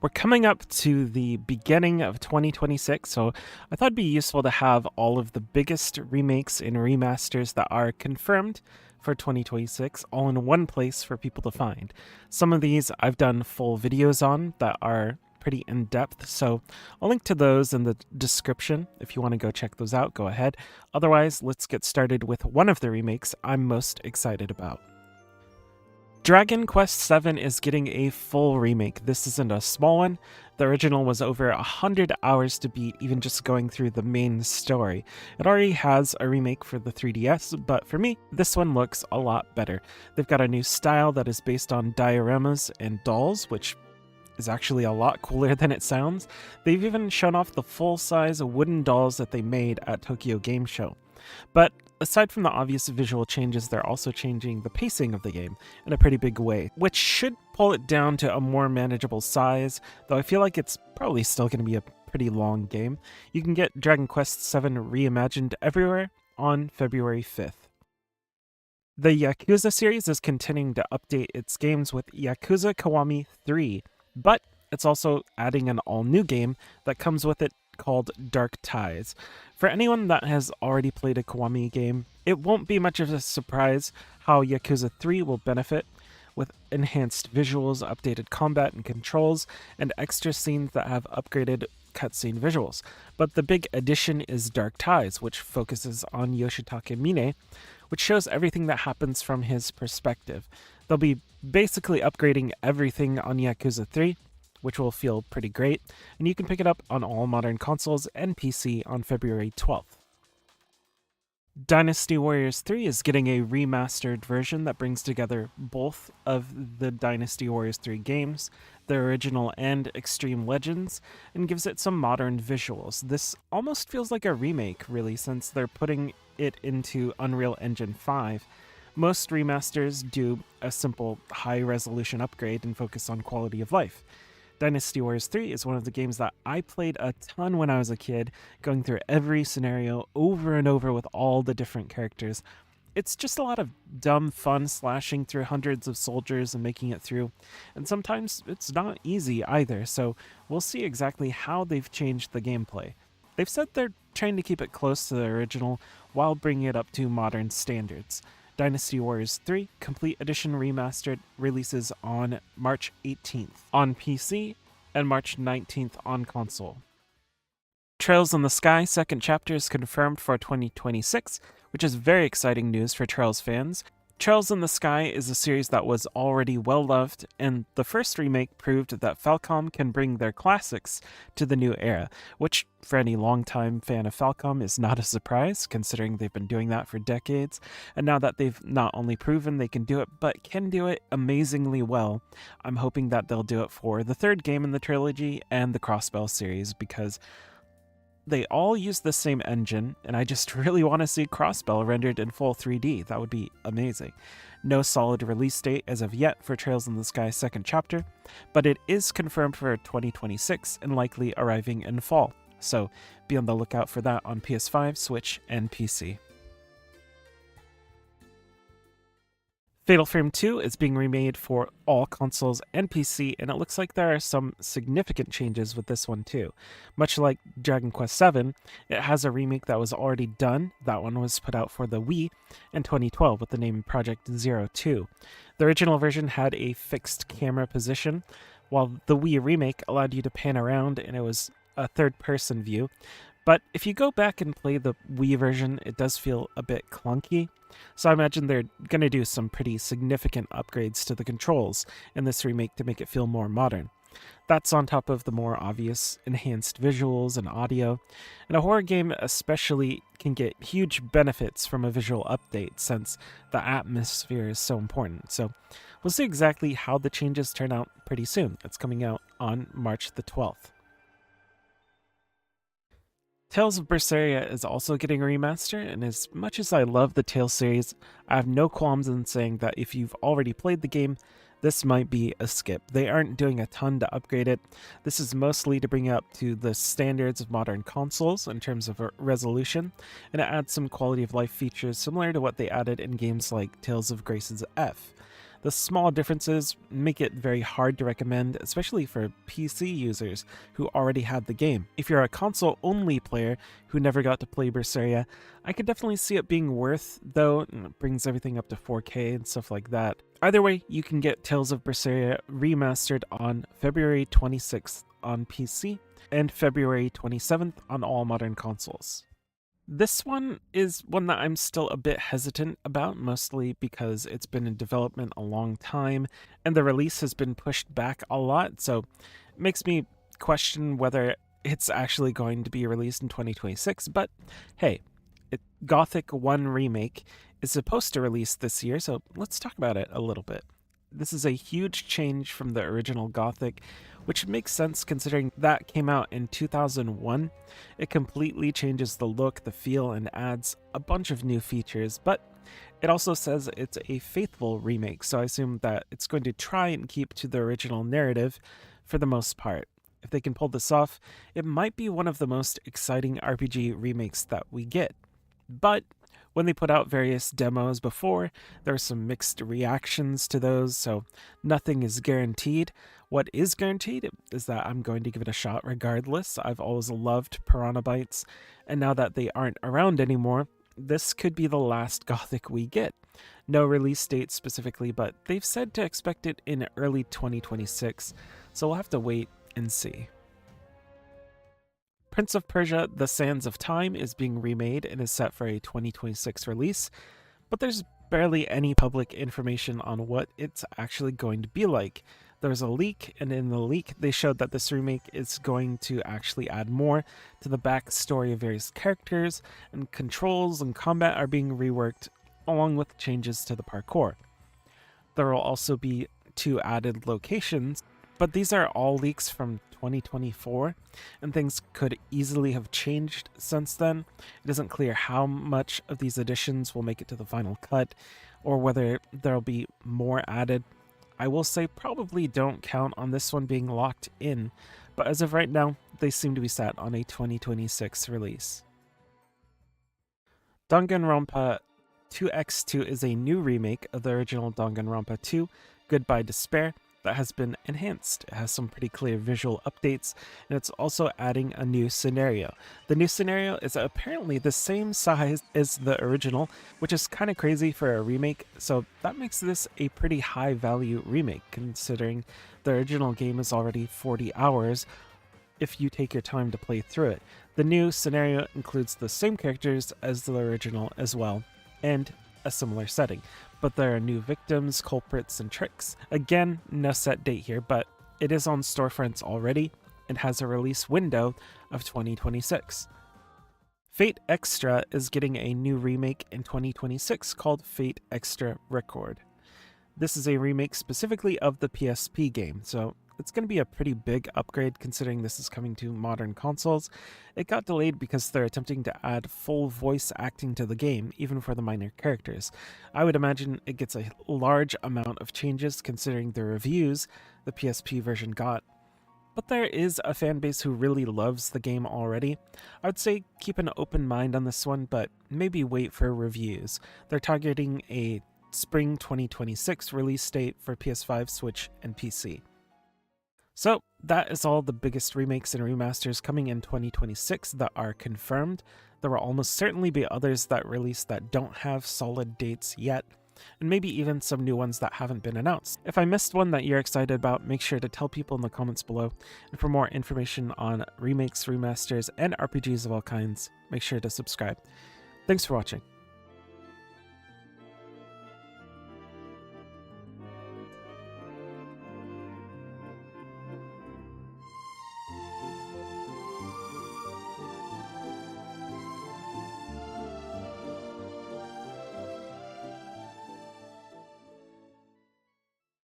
We're coming up to the beginning of 2026, so I thought it'd be useful to have all of the biggest remakes and remasters that are confirmed for 2026 all in one place for people to find. Some of these I've done full videos on that are pretty in-depth, so I'll link to those in the description. If you want to go check those out, go ahead. Otherwise, let's get started with one of the remakes I'm most excited about. Dragon Quest VII is getting a full remake. This isn't a small one. The original was over 100 hours to beat, even just going through the main story. It already has a remake for the 3DS, but for me, this one looks a lot better. They've got a new style that is based on dioramas and dolls, which is actually a lot cooler than it sounds. They've even shown off the full-size wooden dolls that they made at Tokyo Game Show. But aside from the obvious visual changes, they're also changing the pacing of the game in a pretty big way, which should pull it down to a more manageable size, though I feel like it's probably still going to be a pretty long game. You can get Dragon Quest VII Reimagined everywhere on February 5th. The Yakuza series is continuing to update its games with Yakuza Kiwami 3, but it's also adding an all-new game that comes with it called Dark Ties. For anyone that has already played a Kiwami game, it won't be much of a surprise how Yakuza 3 will benefit, with enhanced visuals, updated combat and controls, and extra scenes that have upgraded cutscene visuals. But the big addition is Dark Ties, which focuses on Yoshitake Mine, which shows everything that happens from his perspective. They'll be basically upgrading everything on Yakuza 3, which will feel pretty great, and you can pick it up on all modern consoles and PC on February 12th. Dynasty Warriors 3 is getting a remastered version that brings together both of the Dynasty Warriors 3 games, the original and Extreme Legends, and gives it some modern visuals. This almost feels like a remake, really, since they're putting it into Unreal Engine 5. Most remasters do a simple high-resolution upgrade and focus on quality of life. Dynasty Warriors 3 is one of the games that I played a ton when I was a kid, going through every scenario over and over with all the different characters. It's just a lot of dumb fun slashing through hundreds of soldiers and making it through, and sometimes it's not easy either, so we'll see exactly how they've changed the gameplay. They've said they're trying to keep it close to the original while bringing it up to modern standards. Dynasty Warriors 3 Complete Edition Remastered releases on March 18th on PC and March 19th on console. Trails in the Sky second chapter is confirmed for 2026, which is very exciting news for Trails fans. Trails in the Sky is a series that was already well loved, and the first remake proved that Falcom can bring their classics to the new era, which for any longtime fan of Falcom is not a surprise, considering they've been doing that for decades, and now that they've not only proven they can do it, but can do it amazingly well, I'm hoping that they'll do it for the third game in the trilogy and the Crossbell series, because they all use the same engine, and I just really want to see Crossbell rendered in full 3D. That would be amazing. No solid release date as of yet for Trails in the Sky second chapter, but it is confirmed for 2026 and likely arriving in fall, so be on the lookout for that on PS5, Switch, and PC. Fatal Frame 2 is being remade for all consoles and PC, and it looks like there are some significant changes with this one too. Much like Dragon Quest VII, it has a remake that was already done. That one was put out for the Wii in 2012 with the name Project 02. The original version had a fixed camera position, while the Wii remake allowed you to pan around and it was a third-person view. But if you go back and play the Wii version, it does feel a bit clunky. So I imagine they're going to do some pretty significant upgrades to the controls in this remake to make it feel more modern. That's on top of the more obvious enhanced visuals and audio. And a horror game especially can get huge benefits from a visual update since the atmosphere is so important. So we'll see exactly how the changes turn out pretty soon. It's coming out on March the 12th. Tales of Berseria is also getting a remaster, and as much as I love the Tales series, I have no qualms in saying that if you've already played the game, this might be a skip. They aren't doing a ton to upgrade it. This is mostly to bring it up to the standards of modern consoles in terms of resolution, and it adds some quality of life features similar to what they added in games like Tales of Grace's F. The small differences make it very hard to recommend, especially for PC users who already had the game. If you're a console-only player who never got to play Berseria, I could definitely see it being worth, though it brings everything up to 4K and stuff like that. Either way, you can get Tales of Berseria Remastered on February 26th on PC and February 27th on all modern consoles. This one is one that I'm still a bit hesitant about, mostly because it's been in development a long time and the release has been pushed back a lot, so it makes me question whether it's actually going to be released in 2026. But hey, Gothic 1 Remake is supposed to release this year, so let's talk about it a little bit. This is a huge change from the original Gothic, which makes sense considering that came out in 2001. It completely changes the look, the feel, and adds a bunch of new features, but it also says it's a faithful remake, so I assume that it's going to try and keep to the original narrative for the most part. If they can pull this off, it might be one of the most exciting RPG remakes that we get. But when they put out various demos before, there are some mixed reactions to those, so nothing is guaranteed. What is guaranteed is that I'm going to give it a shot regardless. I've always loved Piranha Bytes, and now that they aren't around anymore, this could be the last Gothic we get. No release date specifically, but they've said to expect it in early 2026, so we'll have to wait and see. Prince of Persia: The Sands of Time is being remade and is set for a 2026 release, but there's barely any public information on what it's actually going to be like. There was a leak, and in the leak they showed that this remake is going to actually add more to the backstory of various characters, and controls and combat are being reworked, along with changes to the parkour. There will also be 2 added locations, but these are all leaks from 2024, and things could easily have changed since then. It isn't clear how much of these additions will make it to the final cut, or whether there'll be more added. I will say probably don't count on this one being locked in, but as of right now, they seem to be set on a 2026 release. DanganRonpa 2x2 is a new remake of the original DanganRonpa 2, Goodbye Despair, that has been enhanced. It has some pretty clear visual updates, and it's also adding a new scenario. The new scenario is apparently the same size as the original, which is kind of crazy for a remake, so that makes this a pretty high value remake, considering the original game is already 40 hours if you take your time to play through it. The new scenario includes the same characters as the original as well, and a similar setting, but there are new victims, culprits, and tricks. Again, no set date here, but it is on storefronts already and has a release window of 2026. Fate Extra is getting a new remake in 2026 called Fate Extra Record. This is a remake specifically of the PSP game, so it's going to be a pretty big upgrade considering this is coming to modern consoles. It got delayed because they're attempting to add full voice acting to the game, even for the minor characters. I would imagine it gets a large amount of changes considering the reviews the PSP version got. But there is a fan base who really loves the game already. I would say keep an open mind on this one, but maybe wait for reviews. They're targeting a spring 2026 release date for PS5, Switch, and PC. So that is all the biggest remakes and remasters coming in 2026 that are confirmed. There will almost certainly be others that release that don't have solid dates yet, and maybe even some new ones that haven't been announced. If I missed one that you're excited about, make sure to tell people in the comments below. And for more information on remakes, remasters, and RPGs of all kinds, make sure to subscribe. Thanks for watching.